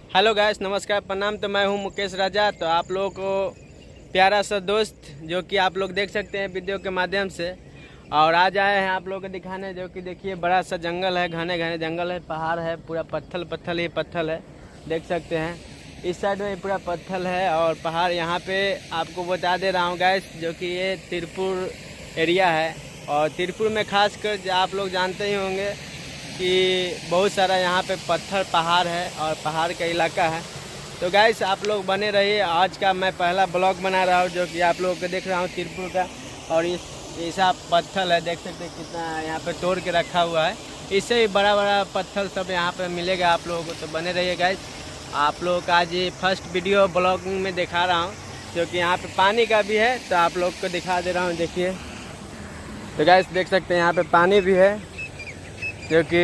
Hello guys, नमस्कार, प्रणाम। तो मैं हूं मुकेश राजा। तो आप लोगों को प्यारा सा दोस्त जो कि आप लोग देख सकते हैं वीडियो के माध्यम से, और आज आए हैं आप लोगों को दिखाने। जो कि देखिए बड़ा सा जंगल है, घने घने जंगल है, पहाड़ है, पूरा पत्थल पत्थल ही पत्थल है, देख सकते हैं। इस साइड में पूरा पत्थल है और पहाड़। यहाँ पे आपको बता दे रहा हूँ गाइस, जो कि ये तिरपुर एरिया है। और तिरपुर में खासकर आप लोग जानते ही होंगे कि बहुत सारा यहाँ पे पत्थर पहाड़ है और पहाड़ का इलाका है। तो गाइस आप लोग बने रहिए। आज का मैं पहला ब्लॉग बना रहा हूँ जो कि आप लोगों को देख रहा हूँ तिरपुर का। और इस ऐसा पत्थर है, देख सकते हैं कितना यहाँ पे तोड़ के रखा हुआ है। इससे ही बड़ा बड़ा पत्थर सब यहाँ पे मिलेगा आप लोगों को। तो बने रहिए गाइस। आप लोग का आज ये फर्स्ट वीडियो ब्लॉगिंग में दिखा रहा हूँ, जो कि यहाँ पे पानी का भी है। तो आप लोग को दिखा दे रहा हूँ, देखिए। तो गाइस देख सकते हैं यहाँ पे पानी भी है, जो कि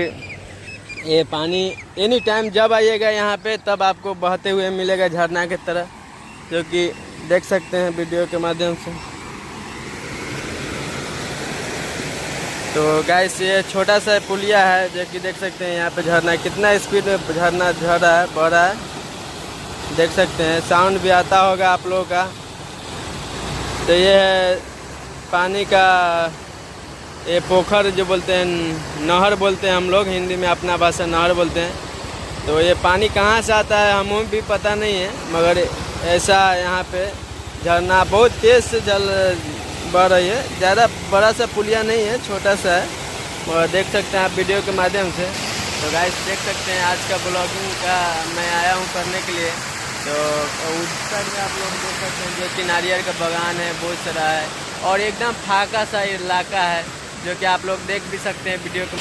ये पानी एनी टाइम जब आइएगा यहाँ पे तब आपको बहते हुए मिलेगा झरना की तरह, जो कि देख सकते हैं वीडियो के माध्यम से। तो गाइस ये छोटा सा पुलिया है, जो कि देख सकते हैं यहाँ पे झरना कितना स्पीड में झरना झड़ रहा है, बह रहा है, देख सकते हैं। साउंड भी आता होगा आप लोगों का। तो ये है पानी का ये पोखर जो बोलते हैं, नहर बोलते हैं हम लोग हिंदी में, अपना भाषा नहर बोलते हैं। तो ये पानी कहाँ से आता है हमें भी पता नहीं है, मगर ऐसा यहाँ पे झरना बहुत तेज़ से जल बह रही है। ज़्यादा बड़ा सा पुलिया नहीं है, छोटा सा है, और देख सकते हैं आप वीडियो के माध्यम से। तो गाइस देख सकते हैं आज का ब्लॉगिंग का मैं आया हूँ करने के लिए। तो उस साइड में आप लोग देख सकते हैं जो कि नारियल का बागान है, बहुत सारा है, और एकदम फाका सा इलाका है, जो कि आप लोग देख भी सकते हैं वीडियो को।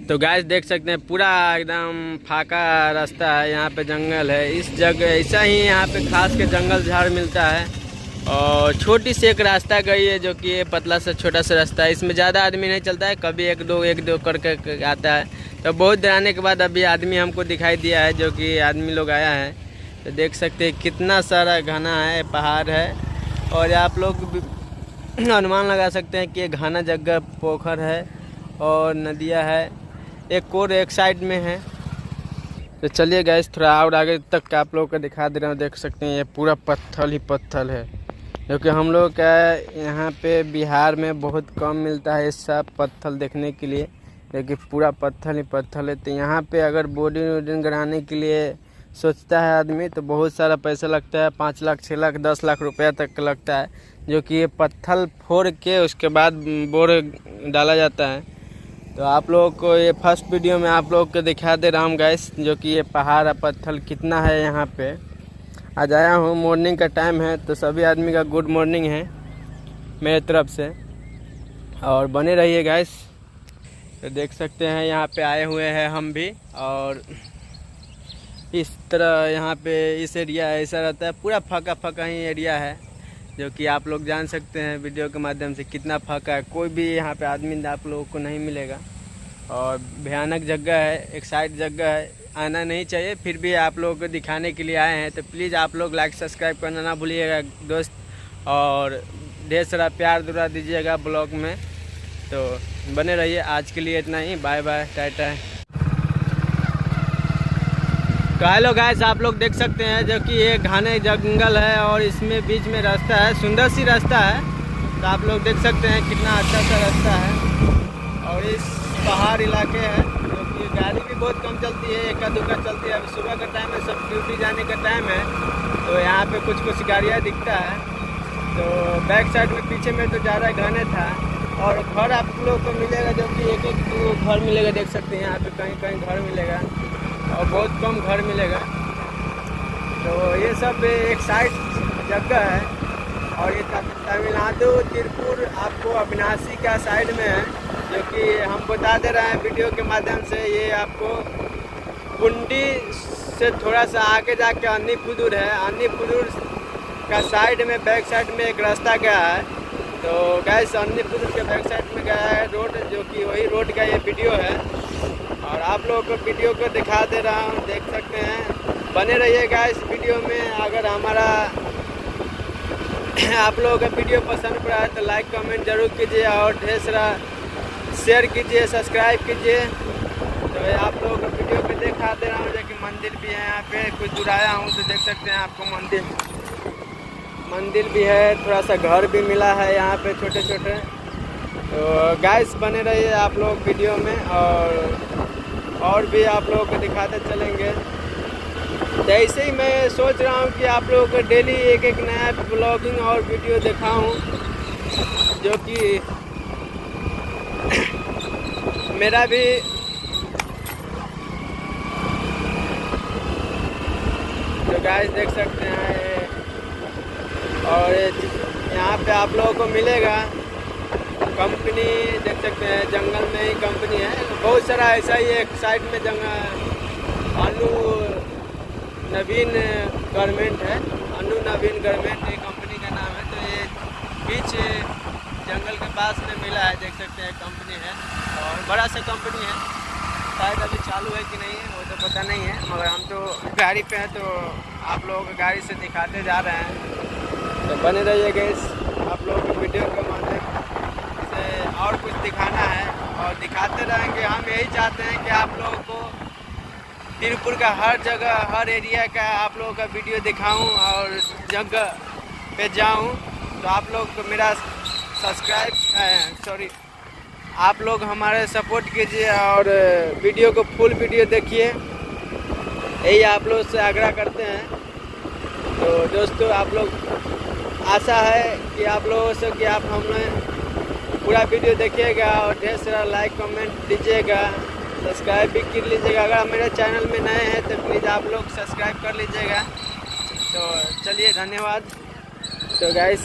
तो गाइस देख सकते हैं पूरा एकदम फाका रास्ता है, यहाँ पे जंगल है। इस जगह ऐसा ही यहाँ पे खास के जंगल झाड़ मिलता है, और छोटी सी एक रास्ता गई है, जो कि ये पतला सा छोटा सा रास्ता है। इसमें ज़्यादा आदमी नहीं चलता है, कभी एक दो करके आता है। तो बहुत देर आने के बाद अभी आदमी हमको दिखाई दिया है, जो कि आदमी लोग आया है। तो देख सकते हैं कितना सारा घना है, पहाड़ है, और आप लोग अनुमान लगा सकते हैं कि ये घना जगह पोखर है और नदियाँ है, एक और एक साइड में है। तो चलिए गाइस थोड़ा और आगे तक आप लोगों को दिखा दे रहा हूँ। देख सकते हैं ये पूरा पत्थर ही पत्थर है, क्योंकि हम लोग का यहाँ पे बिहार में बहुत कम मिलता है ऐसा पत्थर देखने के लिए, क्योंकि पूरा पत्थर ही पत्थर है। तो यहाँ पे अगर बोर्डिंग वोर्डिंग कराने के लिए सोचता है आदमी तो बहुत सारा पैसा लगता है, 5 लाख 6 लाख 10 लाख रुपया तक लगता है, जो कि ये पत्थर फोड़ के उसके बाद बोर डाला जाता है। तो आप लोगों को ये फर्स्ट वीडियो में आप लोग को दिखा दे रहा हूँ गाइस, जो कि ये पहाड़ पत्थर कितना है यहाँ पे। आज आया हूँ, मॉर्निंग का टाइम है, तो सभी आदमी का गुड मॉर्निंग है मेरे तरफ से, और बने रहिए गाइस। तो देख सकते हैं यहाँ पे आए हुए हैं हम भी, और इस तरह यहाँ पे इस एरिया ऐसा रहता है, पूरा फाका फाका ही एरिया है, जो कि आप लोग जान सकते हैं वीडियो के माध्यम से कितना फाका है। कोई भी यहाँ पे आदमी आप लोगों को नहीं मिलेगा, और भयानक जगह है, एक साइड जगह है, आना नहीं चाहिए, फिर भी आप लोगों को दिखाने के लिए आए हैं। तो प्लीज़ आप लोग लाइक सब्सक्राइब करना ना भूलिएगा दोस्त, और ढेर सारा प्यार दुरा दीजिएगा ब्लॉग में। तो बने रहिए। आज के लिए इतना ही, बाय बाय, टाटा। तो हेलो गाइस, आप लोग देख सकते हैं जो कि ये घने जंगल है, और इसमें बीच में रास्ता है, सुंदर सी रास्ता है। तो आप लोग देख सकते हैं कितना अच्छा सा रास्ता है, और इस पहाड़ इलाके है, जो कि गाड़ी भी बहुत कम चलती है, एका दुक्का चलती है। अभी सुबह का टाइम है, सब ड्यूटी जाने का टाइम है, तो यहाँ पे कुछ गाड़ियाँ दिखता है। तो बैक साइड में पीछे में तो ज़्यादा घने था, और घर आप लोग को मिलेगा, जो कि एक एक घर मिलेगा, देख सकते हैं यहाँ पे कहीं कहीं घर मिलेगा, और बहुत कम घर मिलेगा। तो ये सब एक साइड जगह है और ये तमिलनाडु तिरुपुर आपको अविनाशी का साइड में है, जो कि हम बता दे रहे हैं वीडियो के माध्यम से। ये आपको कुंडी से थोड़ा सा आगे जाके अन्नीपुदुर है, अन्नीपुदुर का साइड में बैक साइड में एक रास्ता गया है। तो गैस अन्नीपुदुर के बैक साइड में गया है रोड, जो कि वही रोड का ये वीडियो है और आप लोगों को वीडियो को दिखा दे रहा हूँ, देख सकते हैं। बने रहिएगा इस वीडियो में। अगर हमारा आप लोगों का वीडियो पसंद पड़ा है तो लाइक कमेंट जरूर कीजिए और ढेर सारा शेयर कीजिए, सब्सक्राइब कीजिए। तो आप लोगों को वीडियो पे दिखा दे रहा हूँ, जो कि मंदिर भी है यहाँ पे। कुछ दूर आया हूँ तो देख सकते हैं आपको मंदिर भी है, थोड़ा सा घर भी मिला है यहाँ पे छोटे छोटे। तो गाइस बने रहिए आप लोग वीडियो में और भी आप लोगों को दिखाते चलेंगे। तो ऐसे ही मैं सोच रहा हूँ कि आप लोगों को डेली एक एक नया ब्लॉगिंग और वीडियो दिखाऊं, जो कि मेरा भी जो गाइस देख सकते हैं। और यहाँ पे आप लोगों को मिलेगा कंपनी, देख सकते हैं जंगल में ही कंपनी है बहुत सारा। ऐसा ही एक साइड में जंगल अनु नवीन गारमेंट है, अनु नवीन गारमेंट ये कंपनी का नाम है। तो ये बीच जंगल के पास में मिला है, देख सकते हैं कंपनी है और बड़ा सा कंपनी है। शायद अभी चालू है कि नहीं है वो तो पता नहीं है, मगर हम तो गाड़ी पे हैं तो आप लोगों को गाड़ी से दिखाते जा रहे हैं। तो बने रहिएगा इस आप लोगों को वीडियो के माध्यम से और कुछ दिखाना है और दिखाते रहेंगे। हम यही चाहते हैं कि आप लोगों को तिरुपुर का हर जगह हर एरिया का आप लोगों का वीडियो दिखाऊं और जगह पे जाऊं। तो आप लोग को मेरा आप लोग हमारे सपोर्ट कीजिए और वीडियो को फुल वीडियो देखिए, यही आप लोग से आग्रह करते हैं। तो दोस्तों आप लोग आशा है कि आप लोगों से कि आप हमें पूरा वीडियो देखिएगा और ढेर सारा लाइक कमेंट दीजिएगा, सब्सक्राइब भी कर लीजिएगा। अगर आप मेरे चैनल में नए हैं तो प्लीज़ आप लोग सब्सक्राइब कर लीजिएगा। तो चलिए धन्यवाद। तो गाइस